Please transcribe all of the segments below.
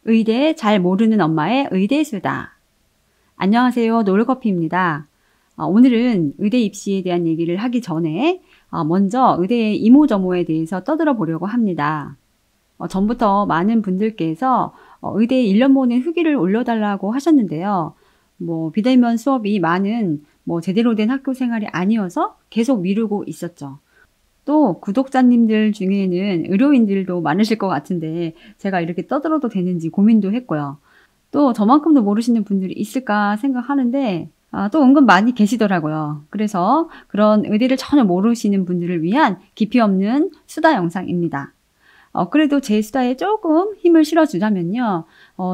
의대 잘 모르는 엄마의 의대수다. 안녕하세요. 노을커피입니다. 오늘은 의대 입시에 대한 얘기를 하기 전에 먼저 의대의 이모저모에 대해서 떠들어 보려고 합니다. 전부터 많은 분들께서 의대 1년 보낸 후기를 올려달라고 하셨는데요. 비대면 수업이 많은 제대로 된 학교 생활이 아니어서 계속 미루고 있었죠. 또 구독자님들 중에는 의료인들도 많으실 것 같은데 제가 이렇게 떠들어도 되는지 고민도 했고요. 또 저만큼도 모르시는 분들이 있을까 생각하는데 또 은근 많이 계시더라고요. 그래서 그런 의대를 전혀 모르시는 분들을 위한 깊이 없는 수다 영상입니다. 그래도 제 수다에 조금 힘을 실어주자면요.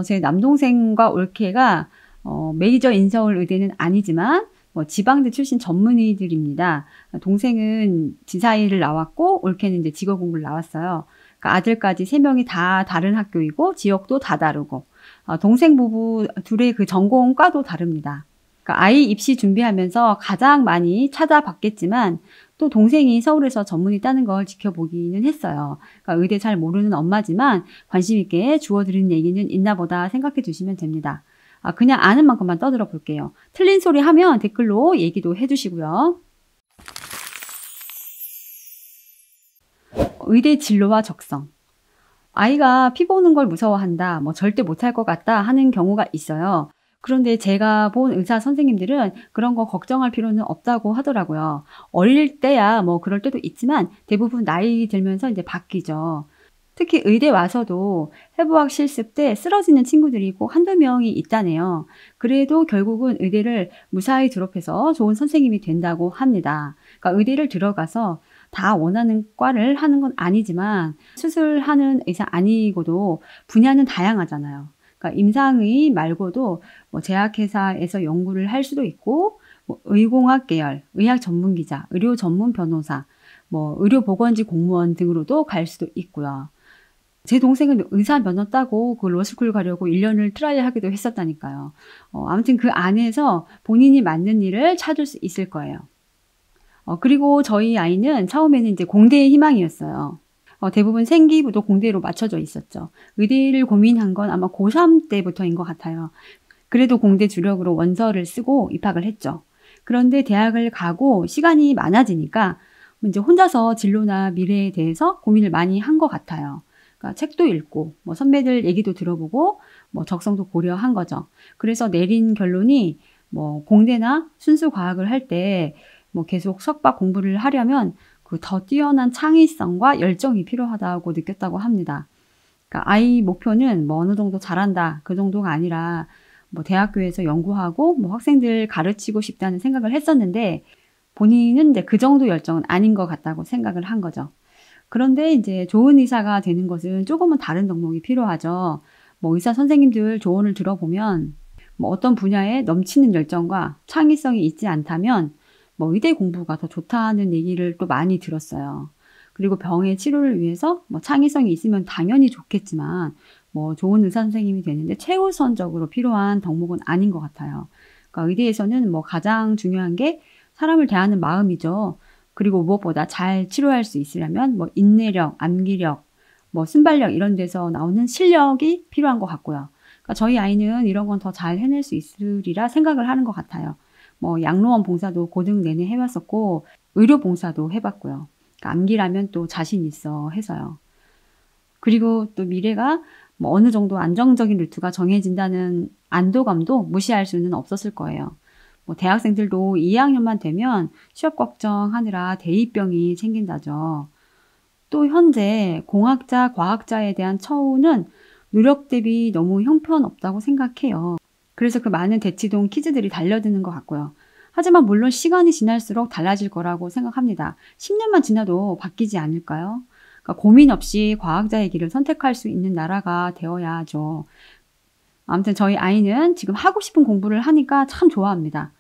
제 남동생과 올케가 메이저 인서울 의대는 아니지만 지방대 출신 전문의들입니다. 동생은 지사일을 나왔고 올케는 이제 직업 공부를 나왔어요. 그러니까 아들까지 3명이 다 다른 학교이고 지역도 다 다르고 동생 부부 둘의 그 전공과도 다릅니다. 그러니까 아이 입시 준비하면서 가장 많이 찾아봤겠지만 또 동생이 서울에서 전문의 따는 걸 지켜보기는 했어요. 그러니까 의대 잘 모르는 엄마지만 관심 있게 주워드리는 얘기는 있나 보다 생각해 주시면 됩니다. 그냥 아는 만큼만 떠들어 볼게요. 틀린 소리 하면 댓글로 얘기도 해주시고요. 의대 진로와 적성. 아이가 피 보는 걸 무서워한다, 절대 못할 것 같다 하는 경우가 있어요. 그런데 제가 본 의사 선생님들은 그런 거 걱정할 필요는 없다고 하더라고요. 어릴 때야 그럴 때도 있지만 대부분 나이 들면서 이제 바뀌죠. 특히 의대 와서도 해부학 실습 때 쓰러지는 친구들이 꼭 한두 명이 있다네요. 그래도 결국은 의대를 무사히 졸업해서 좋은 선생님이 된다고 합니다. 그러니까 의대를 들어가서 다 원하는 과를 하는 건 아니지만 수술하는 의사 아니고도 분야는 다양하잖아요. 그러니까 임상의 말고도 제약회사에서 연구를 할 수도 있고 의공학 계열, 의학 전문 기자, 의료 전문 변호사, 의료보건지 공무원 등으로도 갈 수도 있고요. 제 동생은 의사 면허 따고 그 로스쿨 가려고 1년을 트라이 하기도 했었다니까요. 아무튼 그 안에서 본인이 맞는 일을 찾을 수 있을 거예요. 그리고 저희 아이는 처음에는 이제 공대의 희망이었어요. 대부분 생기부도 공대로 맞춰져 있었죠. 의대를 고민한 건 아마 고3 때부터인 것 같아요. 그래도 공대 주력으로 원서를 쓰고 입학을 했죠. 그런데 대학을 가고 시간이 많아지니까 이제 혼자서 진로나 미래에 대해서 고민을 많이 한 것 같아요. 그러니까 책도 읽고 선배들 얘기도 들어보고 적성도 고려한 거죠. 그래서 내린 결론이 공대나 순수 과학을 할 때 계속 석박 공부를 하려면 그 더 뛰어난 창의성과 열정이 필요하다고 느꼈다고 합니다. 그러니까 아이 목표는 어느 정도 잘한다 그 정도가 아니라 대학교에서 연구하고 학생들 가르치고 싶다는 생각을 했었는데 본인은 이제 그 정도 열정은 아닌 것 같다고 생각을 한 거죠. 그런데 이제 좋은 의사가 되는 것은 조금은 다른 덕목이 필요하죠. 의사 선생님들 조언을 들어보면 어떤 분야에 넘치는 열정과 창의성이 있지 않다면 의대 공부가 더 좋다는 얘기를 또 많이 들었어요. 그리고 병의 치료를 위해서 창의성이 있으면 당연히 좋겠지만 좋은 의사 선생님이 되는데 최우선적으로 필요한 덕목은 아닌 것 같아요. 그러니까 의대에서는 가장 중요한 게 사람을 대하는 마음이죠. 그리고 무엇보다 잘 치료할 수 있으려면 인내력, 암기력, 순발력 이런 데서 나오는 실력이 필요한 것 같고요. 그러니까 저희 아이는 이런 건 더 잘 해낼 수 있으리라 생각을 하는 것 같아요. 양로원 봉사도 고등 내내 해왔었고 의료 봉사도 해봤고요. 그러니까 암기라면 또 자신 있어 해서요. 그리고 또 미래가 어느 정도 안정적인 루트가 정해진다는 안도감도 무시할 수는 없었을 거예요. 대학생들도 2학년만 되면 취업 걱정하느라 대입병이 생긴다죠. 또 현재 공학자, 과학자에 대한 처우는 노력 대비 너무 형편없다고 생각해요. 그래서 그 많은 대치동 키즈들이 달려드는 것 같고요. 하지만 물론 시간이 지날수록 달라질 거라고 생각합니다. 10년만 지나도 바뀌지 않을까요? 그러니까 고민 없이 과학자의 길을 선택할 수 있는 나라가 되어야 하죠. 아무튼 저희 아이는 지금 하고 싶은 공부를 하니까 참 좋아합니다.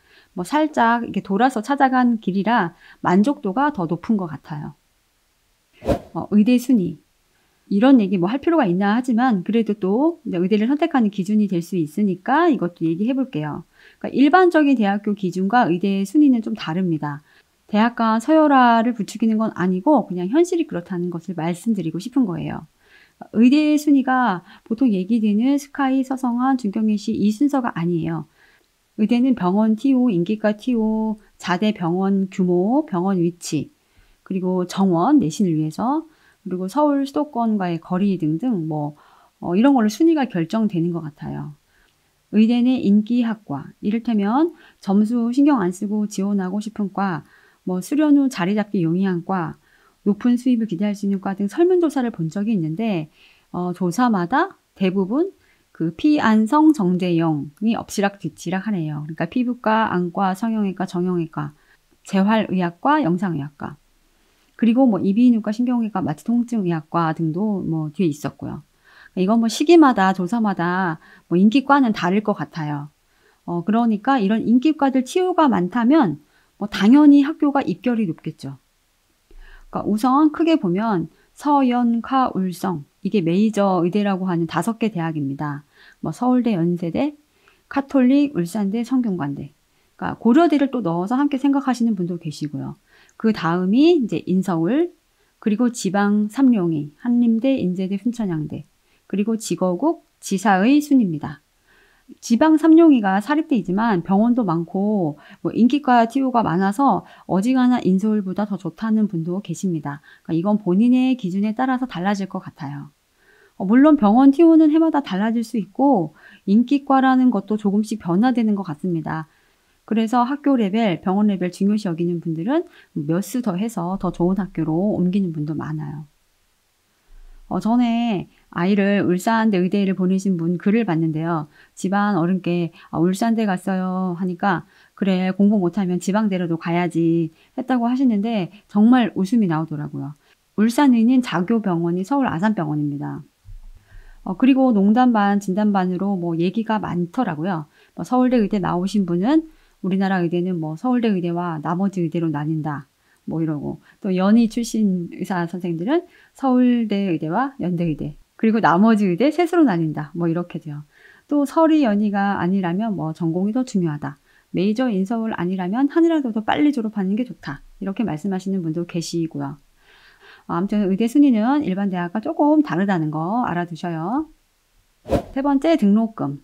살짝 이렇게 돌아서 찾아간 길이라 만족도가 더 높은 것 같아요. 의대 순위. 이런 얘기 할 필요가 있나 하지만 그래도 또 의대를 선택하는 기준이 될 수 있으니까 이것도 얘기해 볼게요. 그러니까 일반적인 대학교 기준과 의대 순위는 좀 다릅니다. 대학 간 서열화를 부추기는 건 아니고 그냥 현실이 그렇다는 것을 말씀드리고 싶은 거예요. 의대 순위가 보통 얘기되는 스카이, 서성한, 중경외시 이 순서가 아니에요. 의대는 병원 TO, 인기과 TO, 자대 병원 규모, 병원 위치, 그리고 정원, 내신을 위해서, 그리고 서울 수도권과의 거리 등등 이런 걸로 순위가 결정되는 것 같아요. 의대 내 인기학과, 이를테면 점수 신경 안 쓰고 지원하고 싶은 과, 수련 후 자리 잡기 용이한 과, 높은 수입을 기대할 수 있는 과 등 설문조사를 본 적이 있는데 조사마다 대부분 그 피안성 정제형이 엎치락 뒤치락 하네요. 그러니까 피부과, 안과, 성형외과, 정형외과, 재활의학과, 영상의학과, 그리고 이비인후과, 신경외과, 마취통증의학과 등도 뒤에 있었고요. 이건 시기마다 조사마다 인기과는 다를 것 같아요. 그러니까 이런 인기과들 TO가 많다면 당연히 학교가 입결이 높겠죠. 그러니까 우선 크게 보면 서연, 카, 울성, 이게 메이저 의대라고 하는 5개 대학입니다. 서울대, 연세대, 카톨릭, 울산대, 성균관대. 그러니까 고려대를 또 넣어서 함께 생각하시는 분도 계시고요. 그 다음이 이제 인서울, 그리고 지방 삼룡이, 한림대, 인제대, 순천향대, 그리고 지거국, 지사의 순입니다. 지방 삼룡이가 사립대이지만 병원도 많고 인기과 TO가 많아서 어지간한 인서울보다 더 좋다는 분도 계십니다. 그러니까 이건 본인의 기준에 따라서 달라질 것 같아요. 물론 병원 TO는 해마다 달라질 수 있고 인기과라는 것도 조금씩 변화되는 것 같습니다. 그래서 학교 레벨, 병원 레벨 중요시 여기는 분들은 몇 수 더 해서 더 좋은 학교로 옮기는 분도 많아요. 전에 아이를 울산대 의대를 보내신 분 글을 봤는데요. 집안 어른께 울산대 갔어요 하니까 그래 공부 못하면 지방대로도 가야지 했다고 하시는데 정말 웃음이 나오더라고요. 울산의는 자교병원이 서울 아산병원입니다. 그리고 농담반 진담반으로 얘기가 많더라고요. 서울대 의대 나오신 분은 우리나라 의대는 서울대 의대와 나머지 의대로 나뉜다. 이러고 또 연희 출신 의사 선생님들은 서울대 의대와 연대 의대 그리고 나머지 의대 셋으로 나뉜다. 이렇게 돼요. 또 서리 연희가 아니라면 전공이 더 중요하다. 메이저 인서울 아니라면 하늘라도 더 빨리 졸업하는 게 좋다. 이렇게 말씀하시는 분도 계시고요. 아무튼 의대 순위는 일반 대학과 조금 다르다는 거 알아두셔요. 세 번째, 등록금.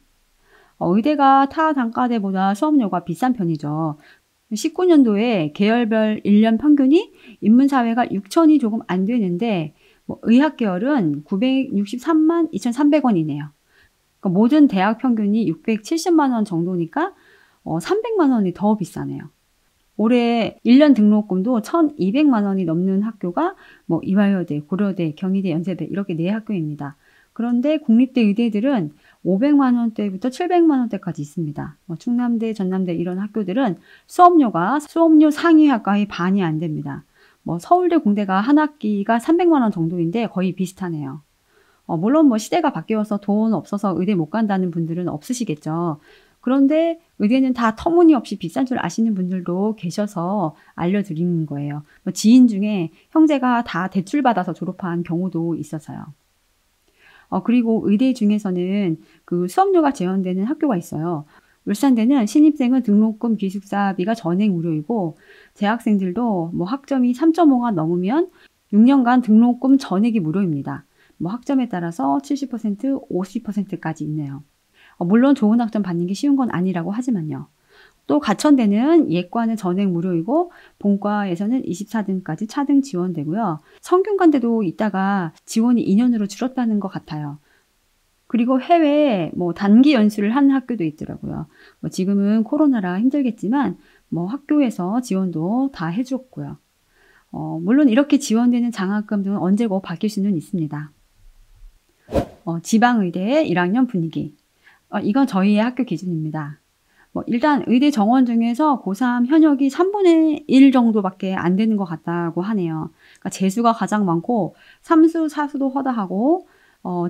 의대가 타 단과대보다 수업료가 비싼 편이죠. 19년도에 계열별 1년 평균이 인문사회가 6천이 조금 안 되는데 의학계열은 963만 2,300원이네요. 그러니까 모든 대학 평균이 670만 원 정도니까 300만 원이 더 비싸네요. 올해 1년 등록금도 1,200만 원이 넘는 학교가 이화여대, 고려대, 경희대, 연세대 이렇게 4학교입니다. 그런데 국립대 의대들은 500만 원대부터 700만 원대까지 있습니다. 충남대, 전남대 이런 학교들은 수업료가 수업료 상위 학과의 반이 안 됩니다. 서울대, 공대가 한 학기가 300만 원 정도인데 거의 비슷하네요. 물론 시대가 바뀌어서 돈 없어서 의대 못 간다는 분들은 없으시겠죠. 그런데 의대는 다 터무니없이 비싼 줄 아시는 분들도 계셔서 알려드리는 거예요. 지인 중에 형제가 다 대출받아서 졸업한 경우도 있어서요. 그리고 의대 중에서는 그 수업료가 지원되는 학교가 있어요. 울산대는 신입생은 등록금 기숙사비가 전액 무료이고 재학생들도 학점이 3.5가 넘으면 6년간 등록금 전액이 무료입니다. 학점에 따라서 70%, 50%까지 있네요. 물론 좋은 학점 받는 게 쉬운 건 아니라고 하지만요. 또 가천대는 예과는 전액 무료이고 본과에서는 24등까지 차등 지원되고요. 성균관대도 있다가 지원이 2년으로 줄었다는 것 같아요. 그리고 해외에 단기 연수를 하는 학교도 있더라고요. 지금은 코로나라 힘들겠지만 학교에서 지원도 다 해줬고요. 물론 이렇게 지원되는 장학금 등은 언제고 바뀔 수는 있습니다. 지방의대의 1학년 분위기. 이건 저희의 학교 기준입니다. 일단 의대 정원 중에서 고3 현역이 3분의 1 정도밖에 안 되는 것 같다고 하네요. 그러니까 재수가 가장 많고 3수, 4수도 허다하고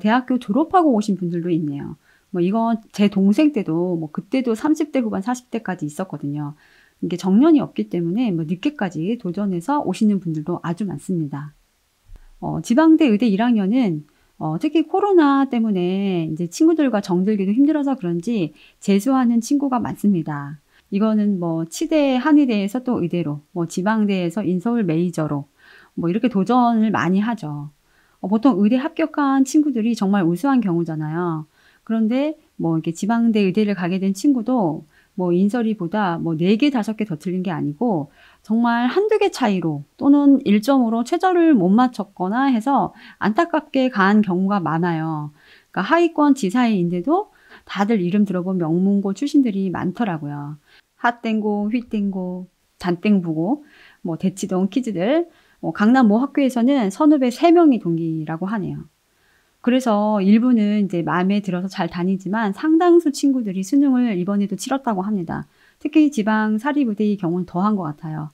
대학교 졸업하고 오신 분들도 있네요. 이건 제 동생 때도 그때도 30대 후반 40대까지 있었거든요. 이게 정년이 없기 때문에 늦게까지 도전해서 오시는 분들도 아주 많습니다. 지방대 의대 1학년은 특히 코로나 때문에 이제 친구들과 정들기도 힘들어서 그런지 재수하는 친구가 많습니다. 이거는 치대, 한의대에서 또 의대로, 지방대에서 인서울 메이저로, 이렇게 도전을 많이 하죠. 보통 의대 합격한 친구들이 정말 우수한 경우잖아요. 그런데 뭐 이렇게 지방대 의대를 가게 된 친구도 뭐 인설이보다 뭐 4개, 5개 더 틀린 게 아니고 정말 한두 개 차이로 또는 1점으로 최저를 못 맞췄거나 해서 안타깝게 간 경우가 많아요. 그러니까 하위권 지사회인데도 다들 이름 들어본 명문고 출신들이 많더라고요. 핫땡고, 휘땡고, 잔땡부고, 뭐 대치동 키즈들, 강남 모 학교에서는 선후배 3명이 동기라고 하네요. 그래서 일부는 이제 마음에 들어서 잘 다니지만 상당수 친구들이 수능을 이번에도 치렀다고 합니다. 특히 지방 사립의대의 경우는 더한 것 같아요.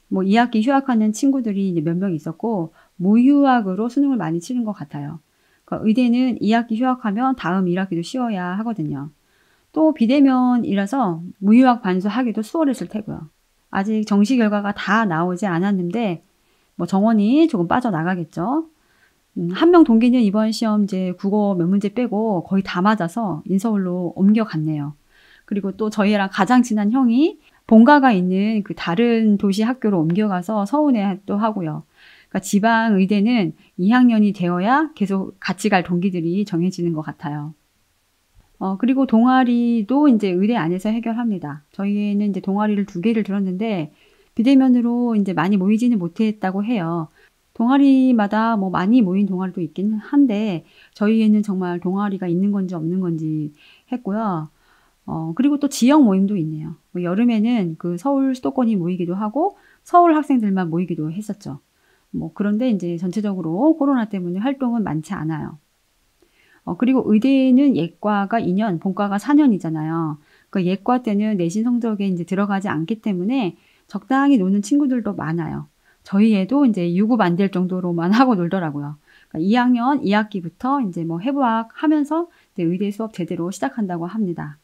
뭐 2학기 휴학하는 친구들이 이제 몇 명 있었고 무휴학으로 수능을 많이 치른 것 같아요. 그러니까 의대는 2학기 휴학하면 다음 1학기도 쉬어야 하거든요. 또 비대면이라서 무휴학 반수하기도 수월했을 테고요. 아직 정시 결과가 다 나오지 않았는데 뭐 정원이 조금 빠져나가겠죠. 한 명 동기는 이번 시험 이제 국어 몇 문제 빼고 거의 다 맞아서 인서울로 옮겨갔네요. 그리고 또 저희랑 가장 친한 형이 본가가 있는 그 다른 도시 학교로 옮겨가서 서운해 또 하고요. 그러니까 지방 의대는 2학년이 되어야 계속 같이 갈 동기들이 정해지는 것 같아요. 그리고 동아리도 이제 의대 안에서 해결합니다. 저희는 이제 동아리를 2개를 들었는데 비대면으로 이제 많이 모이지는 못했다고 해요. 동아리마다 뭐 많이 모인 동아리도 있긴 한데 저희에는 정말 동아리가 있는 건지 없는 건지 했고요. 그리고 또 지역 모임도 있네요. 뭐 여름에는 그 서울 수도권이 모이기도 하고 서울 학생들만 모이기도 했었죠. 뭐 그런데 이제 전체적으로 코로나 때문에 활동은 많지 않아요. 그리고 의대는 예과가 2년, 본과가 4년이잖아요. 그 예과 때는 내신 성적에 이제 들어가지 않기 때문에 적당히 노는 친구들도 많아요. 저희 애도 이제 유급 안 될 정도로만 하고 놀더라고요. 그러니까 2학년 2학기부터 이제 뭐 해부학 하면서 이제 의대 수업 제대로 시작한다고 합니다.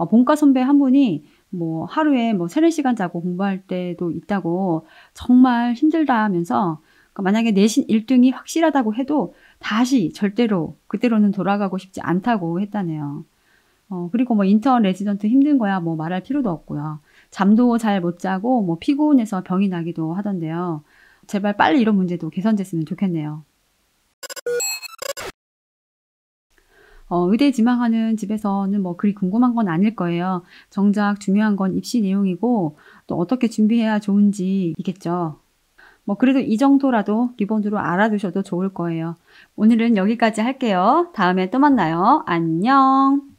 본과 선배 한 분이 뭐 하루에 뭐 3, 4시간 자고 공부할 때도 있다고 정말 힘들다 하면서 그러니까 만약에 내신 1등이 확실하다고 해도 다시 절대로 그때로는 돌아가고 싶지 않다고 했다네요. 그리고 뭐 인턴 레지던트 힘든 거야 뭐 말할 필요도 없고요. 잠도 잘 못 자고 뭐 피곤해서 병이 나기도 하던데요. 제발 빨리 이런 문제도 개선됐으면 좋겠네요. 의대 지망하는 집에서는 뭐 그리 궁금한 건 아닐 거예요. 정작 중요한 건 입시 내용이고 또 어떻게 준비해야 좋은지이겠죠. 뭐 그래도 이 정도라도 기본으로 알아두셔도 좋을 거예요. 오늘은 여기까지 할게요. 다음에 또 만나요. 안녕.